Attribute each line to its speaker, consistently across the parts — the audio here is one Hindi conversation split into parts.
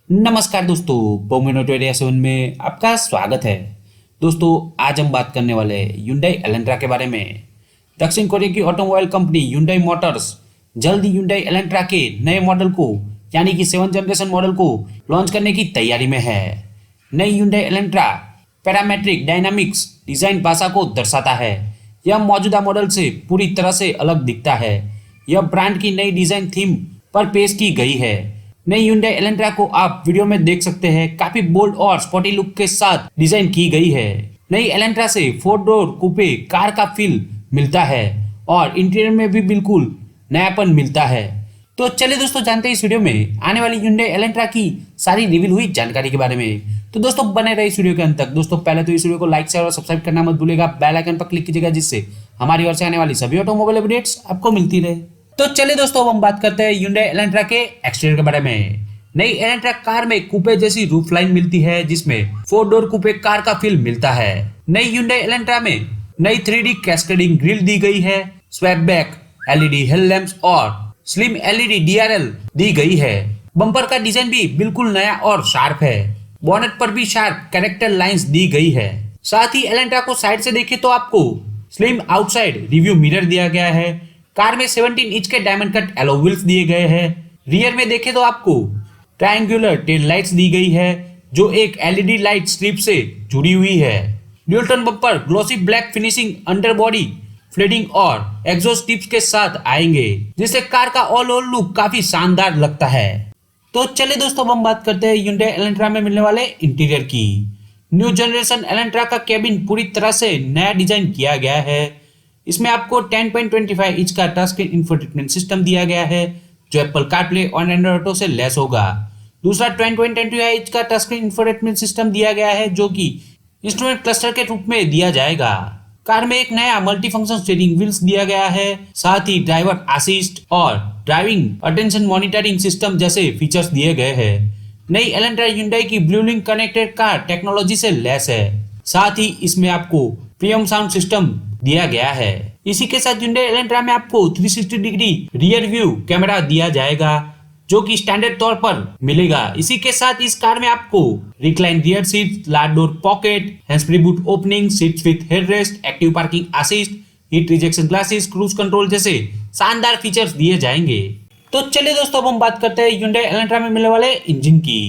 Speaker 1: नमस्कार दोस्तों, पोमिनोटो एरिया 7 में आपका स्वागत है। दोस्तों, आज हम बात करने वाले हैं Hyundai Elantra के बारे में। दक्षिण कोरिया की ऑटोमोबाइल कंपनी Hyundai मोटर्स जल्द ही Hyundai Elantra के नए मॉडल को यानी कि 7 जनरेशन मॉडल को लॉन्च करने की तैयारी में है। नई Hyundai Elantra parametric dynamics design भाषा को दर्शाता है। यह मौजूदा मॉडल से पूरी तरह से अलग दिखता है। यह ब्रांड की नई डिजाइन थीम पर पेश की गई है। नई Hyundai Elantra को आप वीडियो में देख सकते हैं, काफी बोल्ड और स्पोर्टी लुक के साथ डिजाइन की गई है। नई Elantra से 4 डोर कूपे कार का फील मिलता है और इंटीरियर में भी बिल्कुल नयापन मिलता है। तो चलिए दोस्तों, जानते हैं इस वीडियो में आने वाली Hyundai Elantra की सारी रिवील हुई जानकारी के बारे में। तो दोस्तों, बने रहे इस वीडियो के अंत तक। दोस्तों, पहले तो इस वीडियो को लाइक शेयर और सब्सक्राइब करना मत भूलिएगा। बेल आइकन पर क्लिक कीजिएगा, जिससे हमारी ओर से आने वाली सभी ऑटोमोबाइल अपडेट्स आपको मिलती रहे। तो चलिए दोस्तों, अब हम बात करते हैं Hyundai Elantra के एक्सटीरियर के बारे में। नई Elantra कार में कूपे जैसी रूफ लाइन मिलती है, जिसमें 4 डोर कूपे कार का फील मिलता है। नई Hyundai Elantra में नई 3D कैस्केडिंग ग्रिल दी गई है। Swap back LED head lamps और स्लिम एलईडी डीआरएल दी गई है। बम्पर का डिजाइन भी बिल्कुल नया और शार्प है। बोनेट पर भी शार्प कैरेक्टर लाइंस दी गई है। साथ ही Elantra को साइड से देखें तो आपको स्लिम आउटसाइड रिव्यू मिरर दिया गया है। कार में 17 इंच के डायमंड कट एलो व्हील्स दिए गए हैं। रियर में देखें तो आपको ट्रायंगुलर टेल लाइट्स दी गई है, जो एक एलईडी लाइट स्ट्रिप से जुड़ी हुई है। Dual tone bumper glossy black finishing, under body फ्लेडिंग और एग्जॉस्ट टिप्स के साथ आएंगे, जिससे कार का ऑल ओवर लुक काफी शानदार लगता है। तो चलिए दोस्तों, अब हम बात करते हैं Hyundai Elantra में मिलने वाले इंटीरियर की। न्यू जनरेशन Elantra का केबिन पूरी तरह से नया डिजाइन किया गया है। इसमें आपको 10.25 इंच का टच स्क्रीन इंफोटेनमेंट सिस्टम दिया गया है, जो एप्पल कारप्ले और एंड्रॉइड ऑटो से लैस होगा। दूसरा 10.25 इंच का टच स्क्रीन इंफोटेनमेंट सिस्टम दिया गया है, जो कि इंस्ट्रूमेंट क्लस्टर के रूप में दिया जाएगा। कार में एक नया मल्टी फंक्शन स्टीयरिंग व्हील्स दिया गया है। साथ ही ड्राइवर असिस्ट और ड्राइविंग अटेंशन मॉनिटरिंग सिस्टम जैसे फीचर्स दिए गए हैं। नई Elantra Hyundai की blue link connected car technology से लैस है। साथ ही इसमें आपको प्रीमियम साउंड सिस्टम दिया गया है। इसी के साथ Hyundai Elantra में आपको 360 डिग्री रियर व्यू कैमरा दिया जाएगा, जो कि स्टैंडर्ड तौर पर मिलेगा। इसी के साथ इस कार में आपको recline rear seat, large door pocket, hands free boot opening, seats with headrest, active parking assist, heat rejection glasses, cruise control जैसे शानदार फीचर्स दिए जाएंगे। तो चलिए दोस्तों, अब हम बात करते हैं Hyundai Elantra में मिलने वाले इंजन की।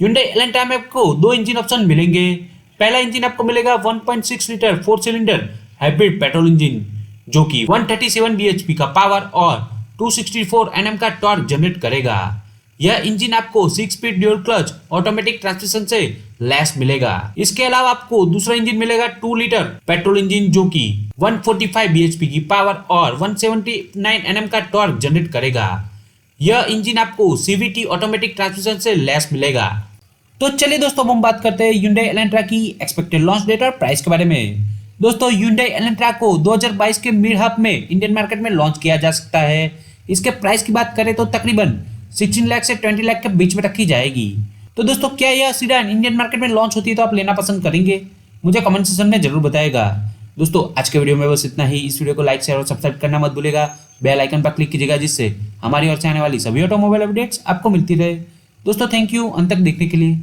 Speaker 1: Hyundai Elantra में आपको 2 इंजन ऑप्शन मिलेंगे। पहला इंजन आपको मिलेगा 1.6 litre 4 cylinder hybrid petrol engine, जो कि 137 bhp का पावर और 264 Nm का टॉर्क जनरेट करेगा। यह इंजन आपको 6 speed dual clutch automatic transmission से लैस मिलेगा। इसके अलावा आपको दूसरा इंजन मिलेगा 2 लीटर पेट्रोल इंजन, जो कि 145 bhp की पावर और 179 Nm का टॉर्क जनरेट करेगा। यह इंजन आपको CVT ऑटोमेटिक ट्रांसमिशन से लैस मिलेगा। तो चलिए दोस्तों, हम बात करते हैं Hyundai Elantra की एक्सपेक्टेड लॉन्च डेट और प्राइस के बारे में। दोस्तों, Hyundai Elantra को 2022 के मिड हाफ में इंडियन मार्केट में लॉन्च किया जा सकता है। इसके प्राइस की बात करें तो तकरीबन 16 लाख से 20 लाख के बीच में रखी जाएगी। तो दोस्तों, क्या यह सीडान इंडियन मार्केट में लॉन्च होती है तो आप लेना पसंद करेंगे? मुझे कमेंट सेक्शन में जरूर बताएगा। दोस्तों, आज के वीडियो में बस इतना ही। इस वीडियो को लाइक शेयर और सब्सक्राइब करना मत भूलिएगा। बेल आइकन पर क्लिक कीजिएगा, जिससे हमारी ओर से आने वाली सभी ऑटोमोबाइल अपडेट्स आपको मिलती रहे। दोस्तों, थैंक यू अंत तक देखने के लिए।